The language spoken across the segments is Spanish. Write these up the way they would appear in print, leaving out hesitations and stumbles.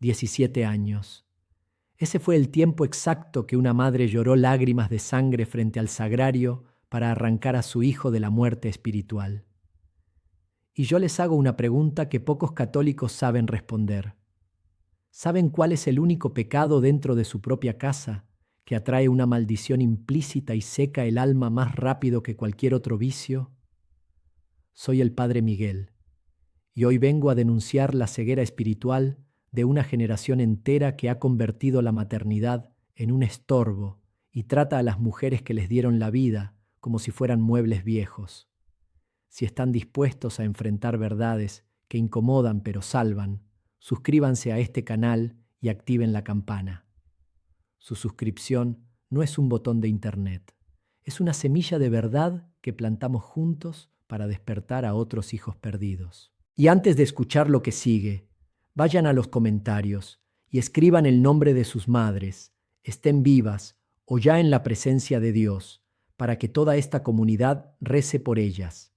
17 años. Ese fue el tiempo exacto que una madre lloró lágrimas de sangre frente al sagrario para arrancar a su hijo de la muerte espiritual. Y yo les hago una pregunta que pocos católicos saben responder. ¿Saben cuál es el único pecado dentro de su propia casa que atrae una maldición implícita y seca el alma más rápido que cualquier otro vicio? Soy el Padre Miguel, y hoy vengo a denunciar la ceguera espiritual de una generación entera que ha convertido la maternidad en un estorbo y trata a las mujeres que les dieron la vida como si fueran muebles viejos. Si están dispuestos a enfrentar verdades que incomodan pero salvan, suscríbanse a este canal y activen la campana. Su suscripción no es un botón de internet, es una semilla de verdad que plantamos juntos para despertar a otros hijos perdidos. Y antes de escuchar lo que sigue, vayan a los comentarios y escriban el nombre de sus madres, estén vivas o ya en la presencia de Dios, para que toda esta comunidad rece por ellas.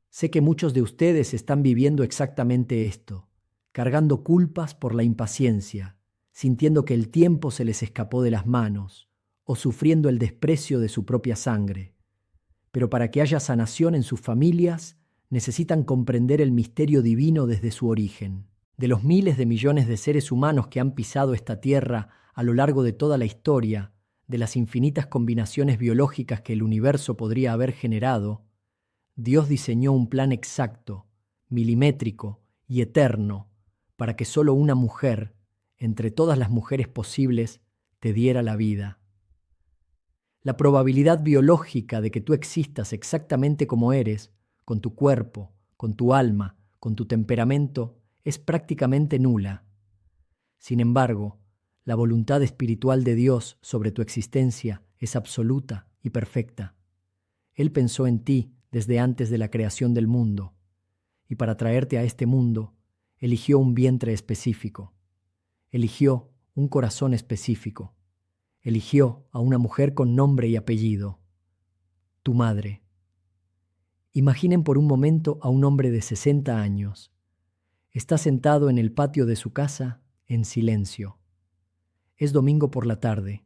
Sé que muchos de ustedes están viviendo exactamente esto, cargando culpas por la impaciencia, sintiendo que el tiempo se les escapó de las manos o sufriendo el desprecio de su propia sangre. Pero para que haya sanación en sus familias, necesitan comprender el misterio divino desde su origen. De los miles de millones de seres humanos que han pisado esta tierra a lo largo de toda la historia, de las infinitas combinaciones biológicas que el universo podría haber generado, Dios diseñó un plan exacto, milimétrico y eterno para que solo una mujer, entre todas las mujeres posibles, te diera la vida. La probabilidad biológica de que tú existas exactamente como eres, con tu cuerpo, con tu alma, con tu temperamento, es prácticamente nula. Sin embargo, la voluntad espiritual de Dios sobre tu existencia es absoluta y perfecta. Él pensó en ti desde antes de la creación del mundo, y para traerte a este mundo, eligió un vientre específico, eligió un corazón específico, eligió a una mujer con nombre y apellido, tu madre. Imaginen por un momento a un hombre de 60 años. Está sentado en el patio de su casa en silencio. Es domingo por la tarde.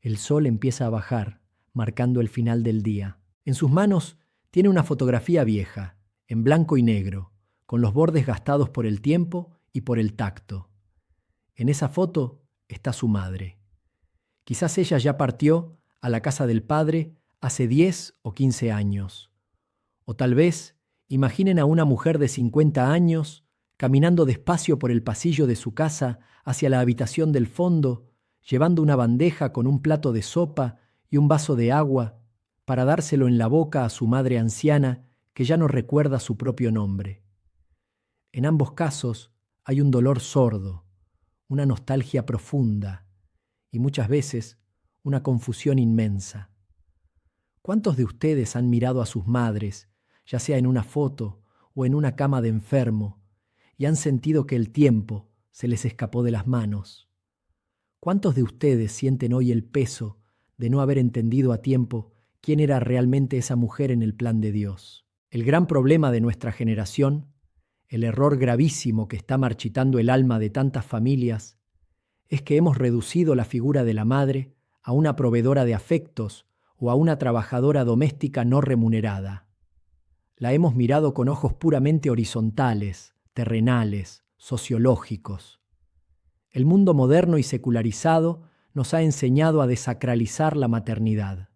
El sol empieza a bajar, marcando el final del día. En sus manos tiene una fotografía vieja, en blanco y negro, con los bordes gastados por el tiempo y por el tacto. En esa foto está su madre. Quizás ella ya partió a la casa del padre hace 10 o 15 años. O tal vez imaginen a una mujer de 50 años caminando despacio por el pasillo de su casa hacia la habitación del fondo, llevando una bandeja con un plato de sopa y un vaso de agua para dárselo en la boca a su madre anciana que ya no recuerda su propio nombre. En ambos casos hay un dolor sordo, una nostalgia profunda y muchas veces una confusión inmensa. ¿Cuántos de ustedes han mirado a sus madres, ya sea en una foto o en una cama de enfermo, y han sentido que el tiempo se les escapó de las manos? ¿Cuántos de ustedes sienten hoy el peso de no haber entendido a tiempo quién era realmente esa mujer en el plan de Dios? El gran problema de nuestra generación, el error gravísimo que está marchitando el alma de tantas familias, es que hemos reducido la figura de la madre a una proveedora de afectos o a una trabajadora doméstica no remunerada. La hemos mirado con ojos puramente horizontales, terrenales, sociológicos. El mundo moderno y secularizado nos ha enseñado a desacralizar la maternidad.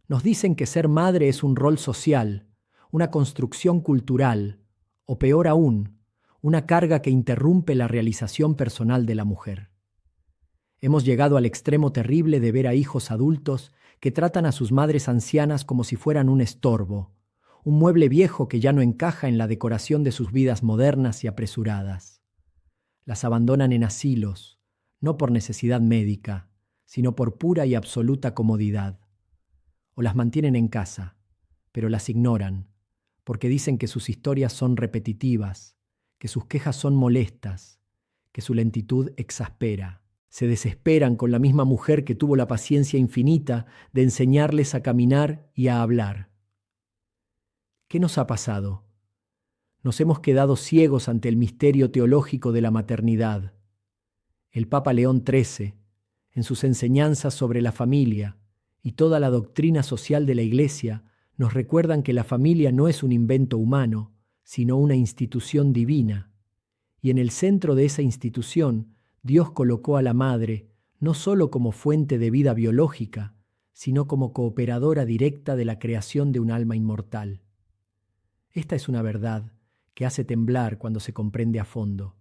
Nos dicen que ser madre es un rol social, una construcción cultural, o peor aún, una carga que interrumpe la realización personal de la mujer. Hemos llegado al extremo terrible de ver a hijos adultos que tratan a sus madres ancianas como si fueran un estorbo, un mueble viejo que ya no encaja en la decoración de sus vidas modernas y apresuradas. Las abandonan en asilos, no por necesidad médica, sino por pura y absoluta comodidad. O las mantienen en casa, pero las ignoran, porque dicen que sus historias son repetitivas, que sus quejas son molestas, que su lentitud exaspera. Se desesperan con la misma mujer que tuvo la paciencia infinita de enseñarles a caminar y a hablar. ¿Qué nos ha pasado? Nos hemos quedado ciegos ante el misterio teológico de la maternidad. El Papa León XIII, en sus enseñanzas sobre la familia y toda la doctrina social de la Iglesia, nos recuerdan que la familia no es un invento humano, sino una institución divina. Y en el centro de esa institución, Dios colocó a la madre no solo como fuente de vida biológica, sino como cooperadora directa de la creación de un alma inmortal. Esta es una verdad que hace temblar cuando se comprende a fondo.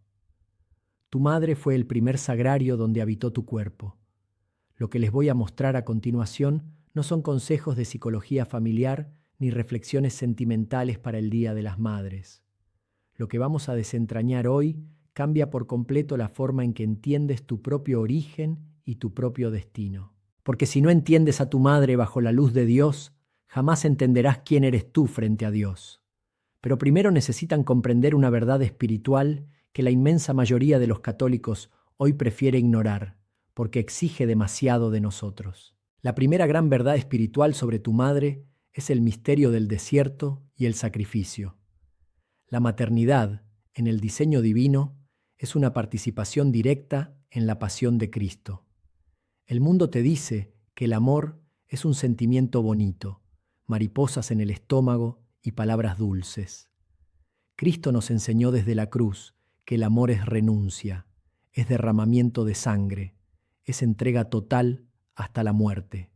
Tu madre fue el primer sagrario donde habitó tu cuerpo. Lo que les voy a mostrar a continuación no son consejos de psicología familiar ni reflexiones sentimentales para el Día de las Madres. Lo que vamos a desentrañar hoy cambia por completo la forma en que entiendes tu propio origen y tu propio destino. Porque si no entiendes a tu madre bajo la luz de Dios, jamás entenderás quién eres tú frente a Dios. Pero primero necesitan comprender una verdad espiritual que la inmensa mayoría de los católicos hoy prefiere ignorar, porque exige demasiado de nosotros. La primera gran verdad espiritual sobre tu madre es el misterio del desierto y el sacrificio. La maternidad, en el diseño divino, es una participación directa en la pasión de Cristo. El mundo te dice que el amor es un sentimiento bonito, mariposas en el estómago y palabras dulces. Cristo nos enseñó desde la cruz que el amor es renuncia, es derramamiento de sangre, es entrega total hasta la muerte.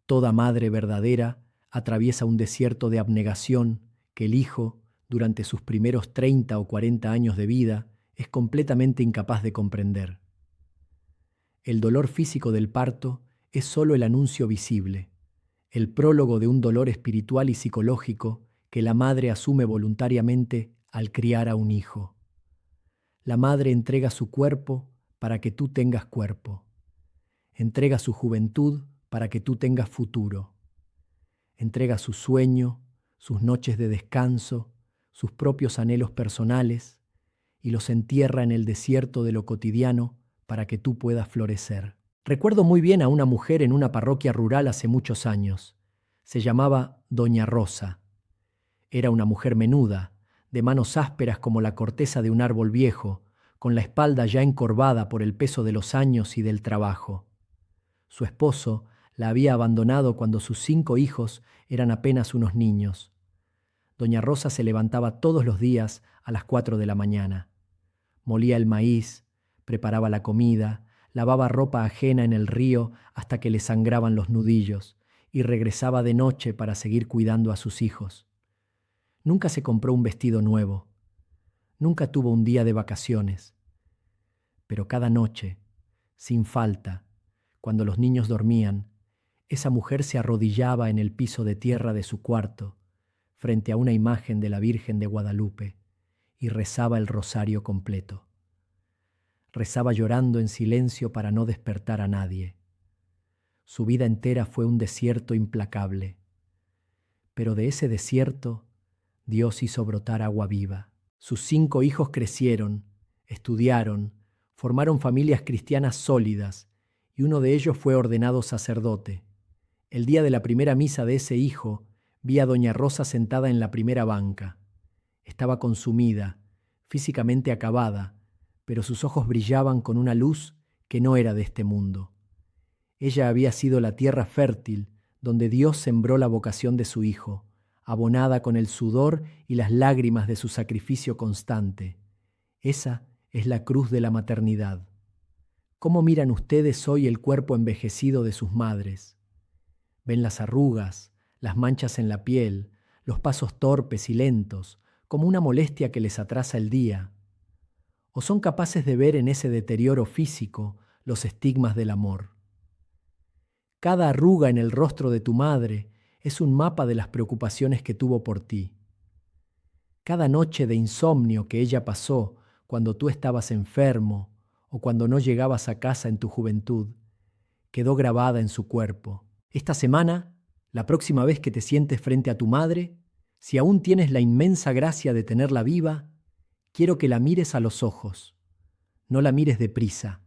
Toda madre verdadera atraviesa un desierto de abnegación que el hijo, durante sus primeros 30 o 40 años de vida, es completamente incapaz de comprender. El dolor físico del parto es solo el anuncio visible, el prólogo de un dolor espiritual y psicológico que la madre asume voluntariamente al criar a un hijo. La madre entrega su cuerpo para que tú tengas cuerpo. Entrega su juventud para que tú tengas futuro. Entrega su sueño, sus noches de descanso, sus propios anhelos personales y los entierra en el desierto de lo cotidiano para que tú puedas florecer. Recuerdo muy bien a una mujer en una parroquia rural hace muchos años. Se llamaba Doña Rosa. Era una mujer menuda, de manos ásperas como la corteza de un árbol viejo, con la espalda ya encorvada por el peso de los años y del trabajo. Su esposo la había abandonado cuando sus 5 hijos eran apenas unos niños. Doña Rosa se levantaba todos los días a las 4 de la mañana. Molía el maíz, preparaba la comida, lavaba ropa ajena en el río hasta que le sangraban los nudillos y regresaba de noche para seguir cuidando a sus hijos. Nunca se compró un vestido nuevo. Nunca tuvo un día de vacaciones. Pero cada noche, sin falta, cuando los niños dormían, esa mujer se arrodillaba en el piso de tierra de su cuarto, frente a una imagen de la Virgen de Guadalupe, y rezaba el rosario completo. Rezaba llorando en silencio para no despertar a nadie. Su vida entera fue un desierto implacable. Pero de ese desierto, Dios hizo brotar agua viva. Sus 5 hijos crecieron, estudiaron, formaron familias cristianas sólidas, y uno de ellos fue ordenado sacerdote. El día de la primera misa de ese hijo, vi a Doña Rosa sentada en la primera banca. Estaba consumida, físicamente acabada, pero sus ojos brillaban con una luz que no era de este mundo. Ella había sido la tierra fértil donde Dios sembró la vocación de su hijo, abonada con el sudor y las lágrimas de su sacrificio constante. Esa es la cruz de la maternidad. ¿Cómo miran ustedes hoy el cuerpo envejecido de sus madres? Ven las arrugas, las manchas en la piel, los pasos torpes y lentos, como una molestia que les atrasa el día. ¿O son capaces de ver en ese deterioro físico los estigmas del amor? Cada arruga en el rostro de tu madre es un mapa de las preocupaciones que tuvo por ti. Cada noche de insomnio que ella pasó cuando tú estabas enfermo o cuando no llegabas a casa en tu juventud, quedó grabada en su cuerpo. Esta semana, la próxima vez que te sientes frente a tu madre, si aún tienes la inmensa gracia de tenerla viva, quiero que la mires a los ojos. No la mires deprisa.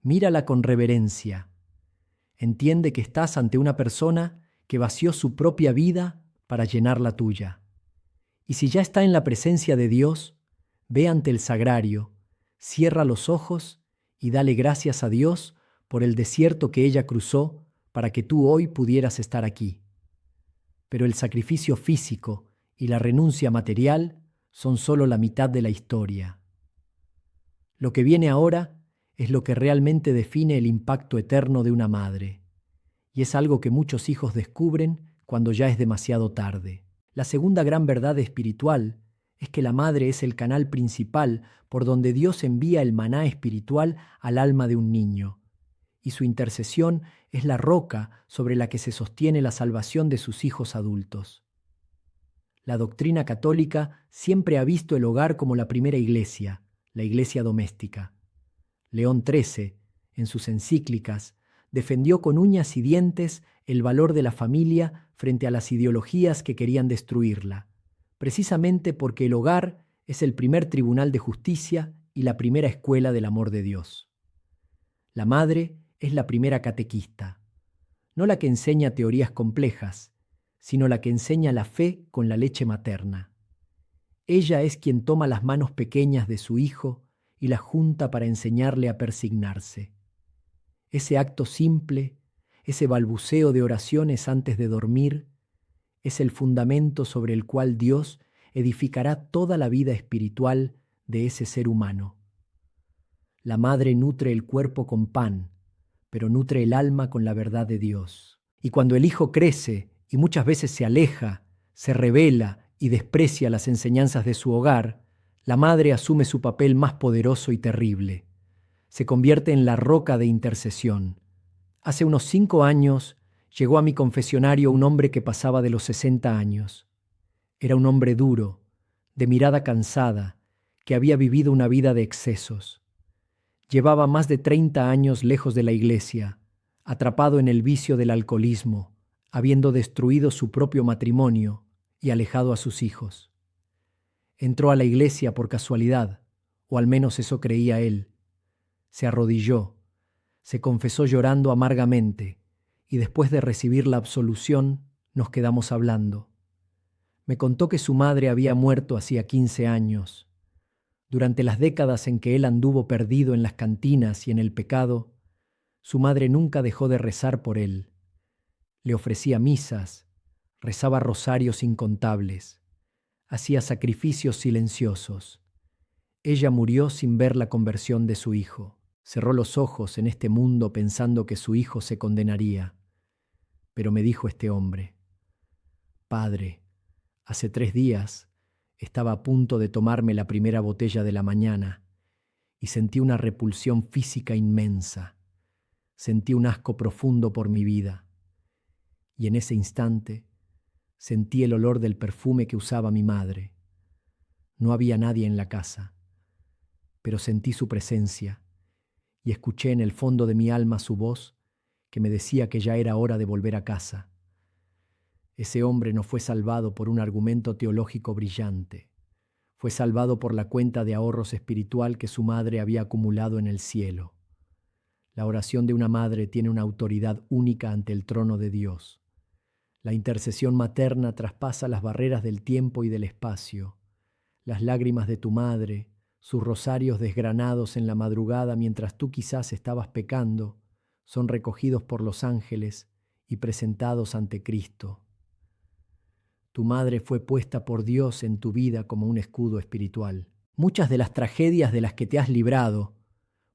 Mírala con reverencia. Entiende que estás ante una persona que vació su propia vida para llenar la tuya. Y si ya está en la presencia de Dios, ve ante el sagrario, cierra los ojos y dale gracias a Dios por el desierto que ella cruzó para que tú hoy pudieras estar aquí. Pero el sacrificio físico y la renuncia material son solo la mitad de la historia. Lo que viene ahora es lo que realmente define el impacto eterno de una madre, y es algo que muchos hijos descubren cuando ya es demasiado tarde. La segunda gran verdad espiritual es que la madre es el canal principal por donde Dios envía el maná espiritual al alma de un niño, y su intercesión es la roca sobre la que se sostiene la salvación de sus hijos adultos. La doctrina católica siempre ha visto el hogar como la primera iglesia, la iglesia doméstica. León XIII, en sus encíclicas, defendió con uñas y dientes el valor de la familia frente a las ideologías que querían destruirla, precisamente porque el hogar es el primer tribunal de justicia y la primera escuela del amor de Dios. La madre es la primera catequista, no la que enseña teorías complejas, sino la que enseña la fe con la leche materna. Ella es quien toma las manos pequeñas de su hijo y las junta para enseñarle a persignarse. Ese acto simple, ese balbuceo de oraciones antes de dormir, es el fundamento sobre el cual Dios edificará toda la vida espiritual de ese ser humano. La madre nutre el cuerpo con pan, pero nutre el alma con la verdad de Dios. Y cuando el hijo crece y muchas veces se aleja, se rebela y desprecia las enseñanzas de su hogar, la madre asume su papel más poderoso y terrible. Se convierte en la roca de intercesión. Hace unos 5 años llegó a mi confesionario un hombre que pasaba de los 60 años. Era un hombre duro, de mirada cansada, que había vivido una vida de excesos. Llevaba más de 30 años lejos de la iglesia, atrapado en el vicio del alcoholismo, habiendo destruido su propio matrimonio y alejado a sus hijos. Entró a la iglesia por casualidad, o al menos eso creía él. Se arrodilló, se confesó llorando amargamente, y después de recibir la absolución, nos quedamos hablando. Me contó que su madre había muerto hacía 15 años. Durante las décadas en que él anduvo perdido en las cantinas y en el pecado, su madre nunca dejó de rezar por él. Le ofrecía misas, rezaba rosarios incontables, hacía sacrificios silenciosos. Ella murió sin ver la conversión de su hijo. Cerró los ojos en este mundo pensando que su hijo se condenaría. Pero me dijo este hombre: «Padre, hace 3 días estaba a punto de tomarme la primera botella de la mañana y sentí una repulsión física inmensa. Sentí un asco profundo por mi vida. Y en ese instante sentí el olor del perfume que usaba mi madre. No había nadie en la casa, pero sentí su presencia y escuché en el fondo de mi alma su voz que me decía que ya era hora de volver a casa. Ese hombre no fue salvado por un argumento teológico brillante. Fue salvado por la cuenta de ahorros espiritual que su madre había acumulado en el cielo. La oración de una madre tiene una autoridad única ante el trono de Dios. La intercesión materna traspasa las barreras del tiempo y del espacio. Las lágrimas de tu madre, sus rosarios desgranados en la madrugada mientras tú quizás estabas pecando, son recogidos por los ángeles y presentados ante Cristo. Tu madre fue puesta por Dios en tu vida como un escudo espiritual. Muchas de las tragedias de las que te has librado,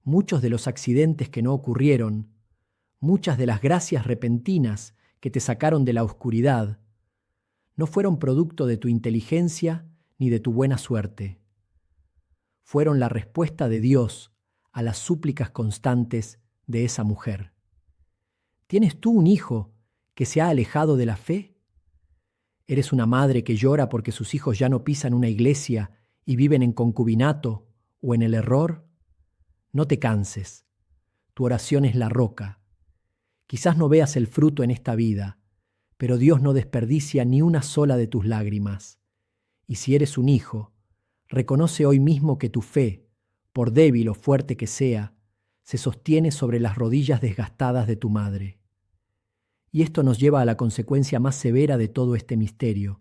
muchos de los accidentes que no ocurrieron, muchas de las gracias repentinas que te sacaron de la oscuridad, no fueron producto de tu inteligencia ni de tu buena suerte. Fueron la respuesta de Dios a las súplicas constantes de esa mujer. ¿Tienes tú un hijo que se ha alejado de la fe? ¿Eres una madre que llora porque sus hijos ya no pisan una iglesia y viven en concubinato o en el error? No te canses. Tu oración es la roca. Quizás no veas el fruto en esta vida, pero Dios no desperdicia ni una sola de tus lágrimas. Y si eres un hijo, reconoce hoy mismo que tu fe, por débil o fuerte que sea, se sostiene sobre las rodillas desgastadas de tu madre. Y esto nos lleva a la consecuencia más severa de todo este misterio,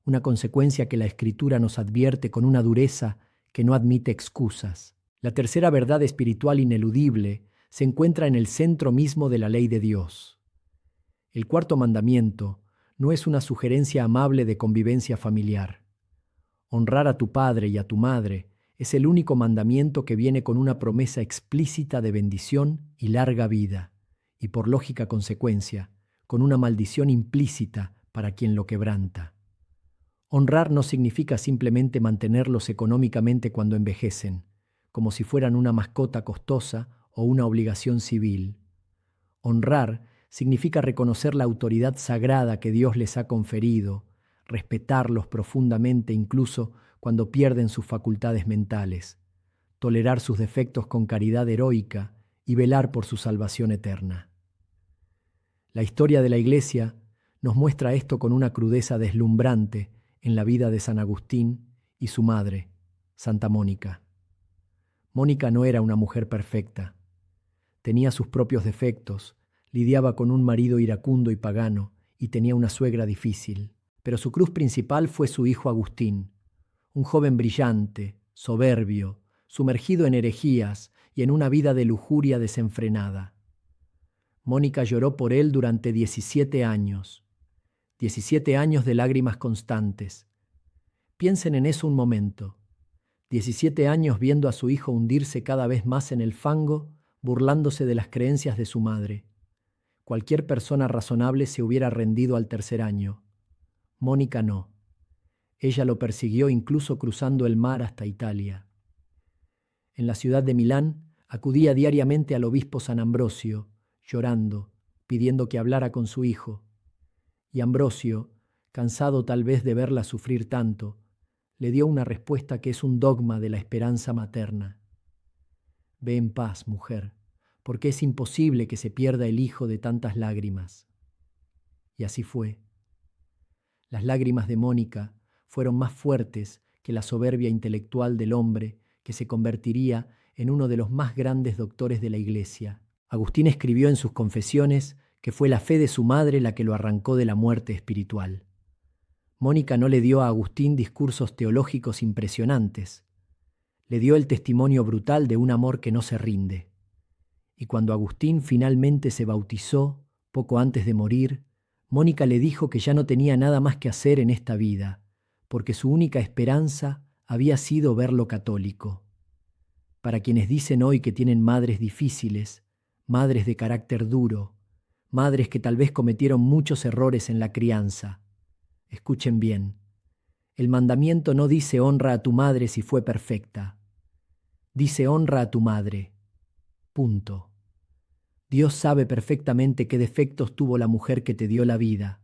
una consecuencia que la Escritura nos advierte con una dureza que no admite excusas. La tercera verdad espiritual ineludible se encuentra en el centro mismo de la ley de Dios. El cuarto mandamiento no es una sugerencia amable de convivencia familiar. Honrar a tu padre y a tu madre es el único mandamiento que viene con una promesa explícita de bendición y larga vida, y por lógica consecuencia, con una maldición implícita para quien lo quebranta. Honrar no significa simplemente mantenerlos económicamente cuando envejecen, como si fueran una mascota costosa o una obligación civil. Honrar significa reconocer la autoridad sagrada que Dios les ha conferido, respetarlos profundamente incluso cuando pierden sus facultades mentales, tolerar sus defectos con caridad heroica y velar por su salvación eterna. La historia de la Iglesia nos muestra esto con una crudeza deslumbrante en la vida de San Agustín y su madre, Santa Mónica. Mónica no era una mujer perfecta. Tenía sus propios defectos, lidiaba con un marido iracundo y pagano y tenía una suegra difícil. Pero su cruz principal fue su hijo Agustín, un joven brillante, soberbio, sumergido en herejías y en una vida de lujuria desenfrenada. Mónica lloró por él durante 17 años. 17 años de lágrimas constantes. Piensen en eso un momento. 17 años viendo a su hijo hundirse cada vez más en el fango, burlándose de las creencias de su madre. Cualquier persona razonable se hubiera rendido al tercer año. Mónica no. Ella lo persiguió incluso cruzando el mar hasta Italia. En la ciudad de Milán acudía diariamente al obispo San Ambrosio, llorando, pidiendo que hablara con su hijo. Y Ambrosio, cansado tal vez de verla sufrir tanto, le dio una respuesta que es un dogma de la esperanza materna. Ve en paz, mujer, porque es imposible que se pierda el hijo de tantas lágrimas. Y así fue. Las lágrimas de Mónica fueron más fuertes que la soberbia intelectual del hombre que se convertiría en uno de los más grandes doctores de la Iglesia. Agustín escribió en sus confesiones que fue la fe de su madre la que lo arrancó de la muerte espiritual. Mónica no le dio a Agustín discursos teológicos impresionantes. Le dio el testimonio brutal de un amor que no se rinde. Y cuando Agustín finalmente se bautizó, poco antes de morir, Mónica le dijo que ya no tenía nada más que hacer en esta vida, porque su única esperanza había sido verlo católico. Para quienes dicen hoy que tienen madres difíciles, madres de carácter duro, madres que tal vez cometieron muchos errores en la crianza, escuchen bien, el mandamiento no dice honra a tu madre si fue perfecta, dice honra a tu madre, punto. Dios sabe perfectamente qué defectos tuvo la mujer que te dio la vida.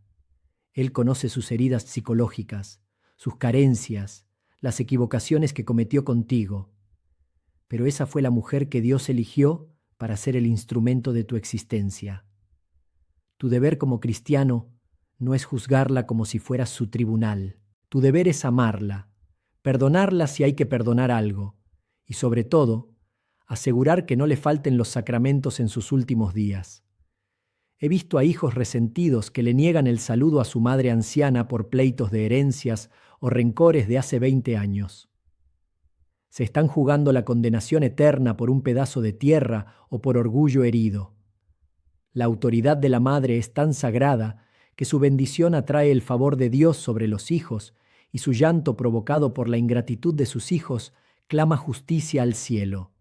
Él conoce sus heridas psicológicas, sus carencias, las equivocaciones que cometió contigo. Pero esa fue la mujer que Dios eligió para ser el instrumento de tu existencia. Tu deber como cristiano no es juzgarla como si fueras su tribunal. Tu deber es amarla, perdonarla si hay que perdonar algo, y sobre todo, asegurar que no le falten los sacramentos en sus últimos días. He visto a hijos resentidos que le niegan el saludo a su madre anciana por pleitos de herencias o rencores de hace 20 años. Se están jugando la condenación eterna por un pedazo de tierra o por orgullo herido. La autoridad de la madre es tan sagrada que su bendición atrae el favor de Dios sobre los hijos y su llanto provocado por la ingratitud de sus hijos clama justicia al cielo.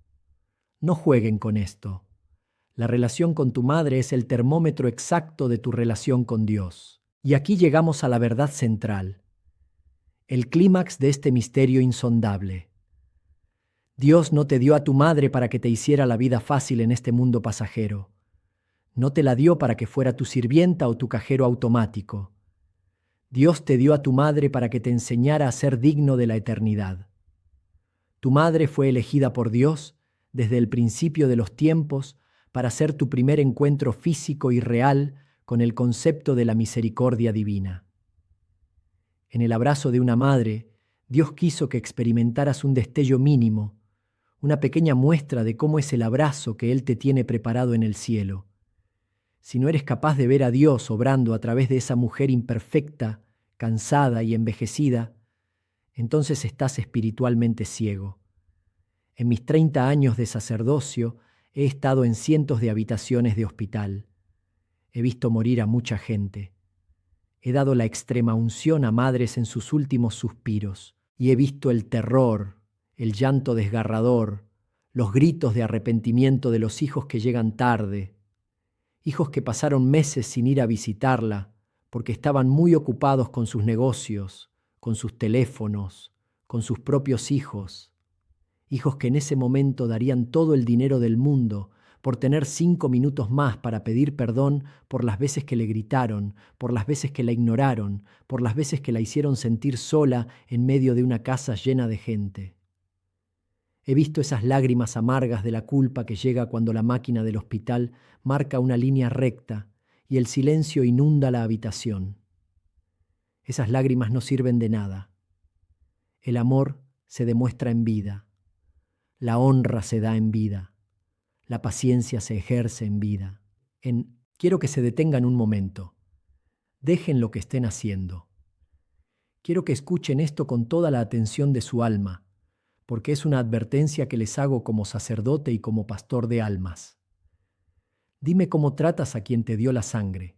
No jueguen con esto. La relación con tu madre es el termómetro exacto de tu relación con Dios. Y aquí llegamos a la verdad central, el clímax de este misterio insondable. Dios no te dio a tu madre para que te hiciera la vida fácil en este mundo pasajero. No te la dio para que fuera tu sirvienta o tu cajero automático. Dios te dio a tu madre para que te enseñara a ser digno de la eternidad. Tu madre fue elegida por Dios desde el principio de los tiempos para ser tu primer encuentro físico y real con el concepto de la misericordia divina. En el abrazo de una madre, Dios quiso que experimentaras un destello mínimo, una pequeña muestra de cómo es el abrazo que Él te tiene preparado en el cielo. Si no eres capaz de ver a Dios obrando a través de esa mujer imperfecta cansada y envejecida, entonces estás espiritualmente ciego. En mis 30 años de sacerdocio he estado en cientos de habitaciones de hospital. He visto morir a mucha gente. He dado la extrema unción a madres en sus últimos suspiros y he visto el terror, el llanto desgarrador, los gritos de arrepentimiento de los hijos que llegan tarde, hijos que pasaron meses sin ir a visitarla porque estaban muy ocupados con sus negocios, con sus teléfonos, con sus propios hijos, hijos que en ese momento darían todo el dinero del mundo por tener 5 minutos más para pedir perdón por las veces que le gritaron, por las veces que la ignoraron, por las veces que la hicieron sentir sola en medio de una casa llena de gente. He visto esas lágrimas amargas de la culpa que llega cuando la máquina del hospital marca una línea recta y el silencio inunda la habitación. Esas lágrimas no sirven de nada. El amor se demuestra en vida. La honra se da en vida. La paciencia se ejerce en vida. Quiero que se detengan un momento. Dejen lo que estén haciendo. Quiero que escuchen esto con toda la atención de su alma, porque es una advertencia que les hago como sacerdote y como pastor de almas. Dime cómo tratas a quien te dio la sangre,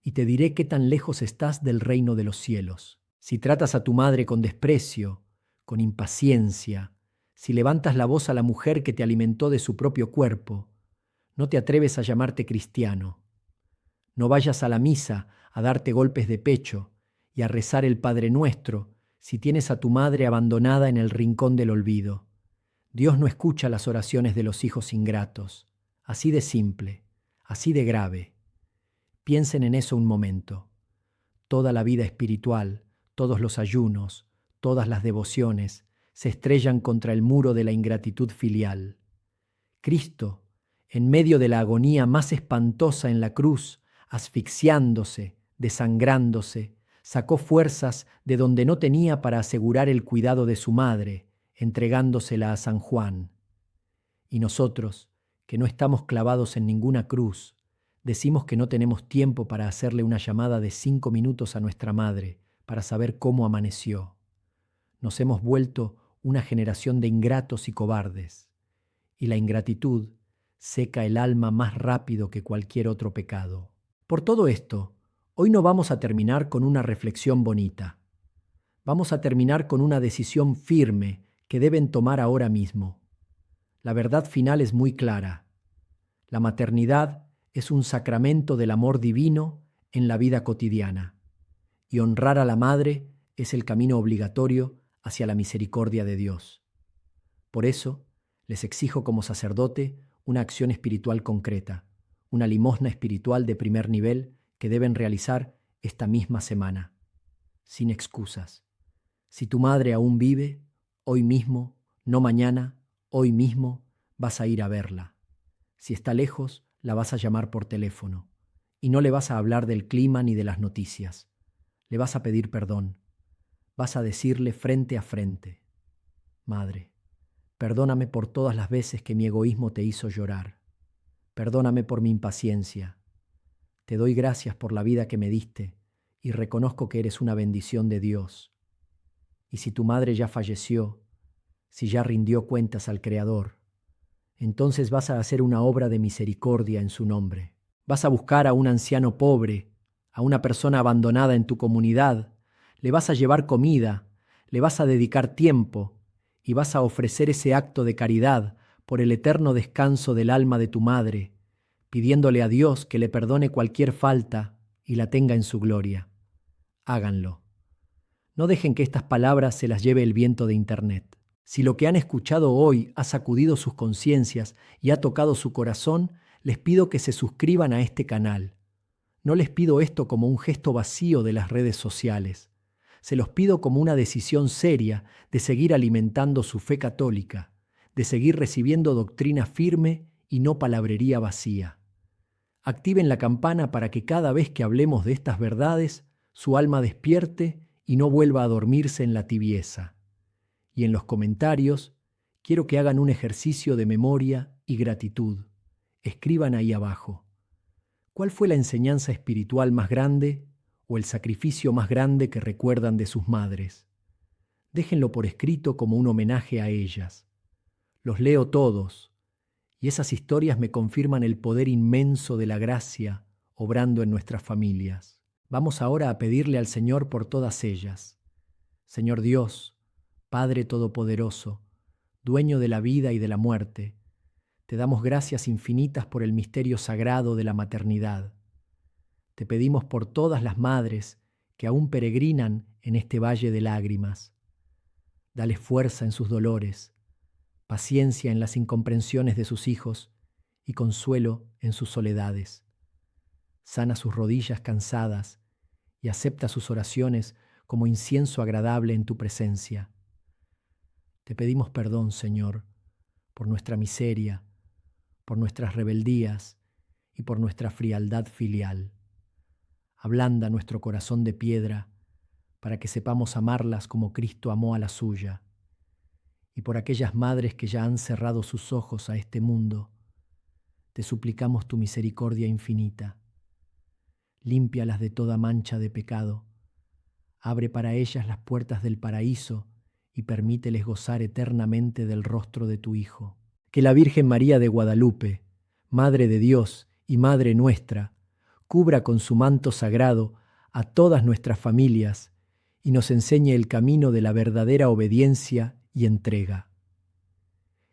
y te diré qué tan lejos estás del reino de los cielos. Si tratas a tu madre con desprecio, con impaciencia, si levantas la voz a la mujer que te alimentó de su propio cuerpo, no te atreves a llamarte cristiano. No vayas a la misa a darte golpes de pecho y a rezar el Padre Nuestro si tienes a tu madre abandonada en el rincón del olvido. Dios no escucha las oraciones de los hijos ingratos. Así de simple, así de grave. Piensen en eso un momento. Toda la vida espiritual, todos los ayunos, todas las devociones, se estrellan contra el muro de la ingratitud filial. Cristo, en medio de la agonía más espantosa en la cruz, asfixiándose, desangrándose, sacó fuerzas de donde no tenía para asegurar el cuidado de su madre, entregándosela a San Juan. Y nosotros, que no estamos clavados en ninguna cruz, decimos que no tenemos tiempo para hacerle una llamada de 5 minutos a nuestra madre para saber cómo amaneció. Nos hemos vuelto una generación de ingratos y cobardes, y la ingratitud seca el alma más rápido que cualquier otro pecado. Por todo esto, hoy no vamos a terminar con una reflexión bonita. Vamos a terminar con una decisión firme que deben tomar ahora mismo. La verdad final es muy clara. La maternidad es un sacramento del amor divino en la vida cotidiana, y honrar a la madre es el camino obligatorio hacia la misericordia de Dios. Por eso, les exijo como sacerdote una acción espiritual concreta, una limosna espiritual de primer nivel que deben realizar esta misma semana, sin excusas. Si tu madre aún vive, hoy mismo, no mañana, hoy mismo, vas a ir a verla. Si está lejos, la vas a llamar por teléfono, y no le vas a hablar del clima ni de las noticias. Le vas a pedir perdón. Vas a decirle frente a frente: Madre, perdóname por todas las veces que mi egoísmo te hizo llorar. Perdóname por mi impaciencia. Te doy gracias por la vida que me diste y reconozco que eres una bendición de Dios. Y si tu madre ya falleció, si ya rindió cuentas al Creador, entonces vas a hacer una obra de misericordia en su nombre. Vas a buscar a un anciano pobre, a una persona abandonada en tu comunidad, le vas a llevar comida, le vas a dedicar tiempo y vas a ofrecer ese acto de caridad por el eterno descanso del alma de tu madre, pidiéndole a Dios que le perdone cualquier falta y la tenga en su gloria. Háganlo. No dejen que estas palabras se las lleve el viento de Internet. Si lo que han escuchado hoy ha sacudido sus conciencias y ha tocado su corazón, les pido que se suscriban a este canal. No les pido esto como un gesto vacío de las redes sociales. Se los pido como una decisión seria de seguir alimentando su fe católica, de seguir recibiendo doctrina firme y no palabrería vacía. Activen la campana para que cada vez que hablemos de estas verdades, su alma despierte y no vuelva a dormirse en la tibieza. Y en los comentarios, quiero que hagan un ejercicio de memoria y gratitud. Escriban ahí abajo: ¿cuál fue la enseñanza espiritual más grande o el sacrificio más grande que recuerdan de sus madres. Déjenlo por escrito como un homenaje a ellas. Los leo todos, y esas historias me confirman el poder inmenso de la gracia obrando en nuestras familias. Vamos ahora a pedirle al Señor por todas ellas. Señor Dios, Padre Todopoderoso, dueño de la vida y de la muerte, te damos gracias infinitas por el misterio sagrado de la maternidad. Te pedimos por todas las madres que aún peregrinan en este valle de lágrimas. Dale fuerza en sus dolores, paciencia en las incomprensiones de sus hijos y consuelo en sus soledades. Sana sus rodillas cansadas y acepta sus oraciones como incienso agradable en tu presencia. Te pedimos perdón, Señor, por nuestra miseria, por nuestras rebeldías y por nuestra frialdad filial. Ablanda nuestro corazón de piedra para que sepamos amarlas como Cristo amó a la suya. Y por aquellas madres que ya han cerrado sus ojos a este mundo, te suplicamos tu misericordia infinita. Límpialas de toda mancha de pecado. Abre para ellas las puertas del paraíso y permíteles gozar eternamente del rostro de tu Hijo. Que la Virgen María de Guadalupe, Madre de Dios y Madre nuestra, cubra con su manto sagrado a todas nuestras familias y nos enseñe el camino de la verdadera obediencia y entrega.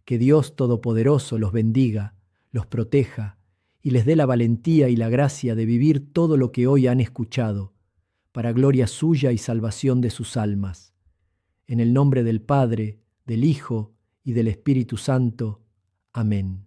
Que Dios Todopoderoso los bendiga, los proteja y les dé la valentía y la gracia de vivir todo lo que hoy han escuchado, para gloria suya y salvación de sus almas. En el nombre del Padre, del Hijo y del Espíritu Santo. Amén.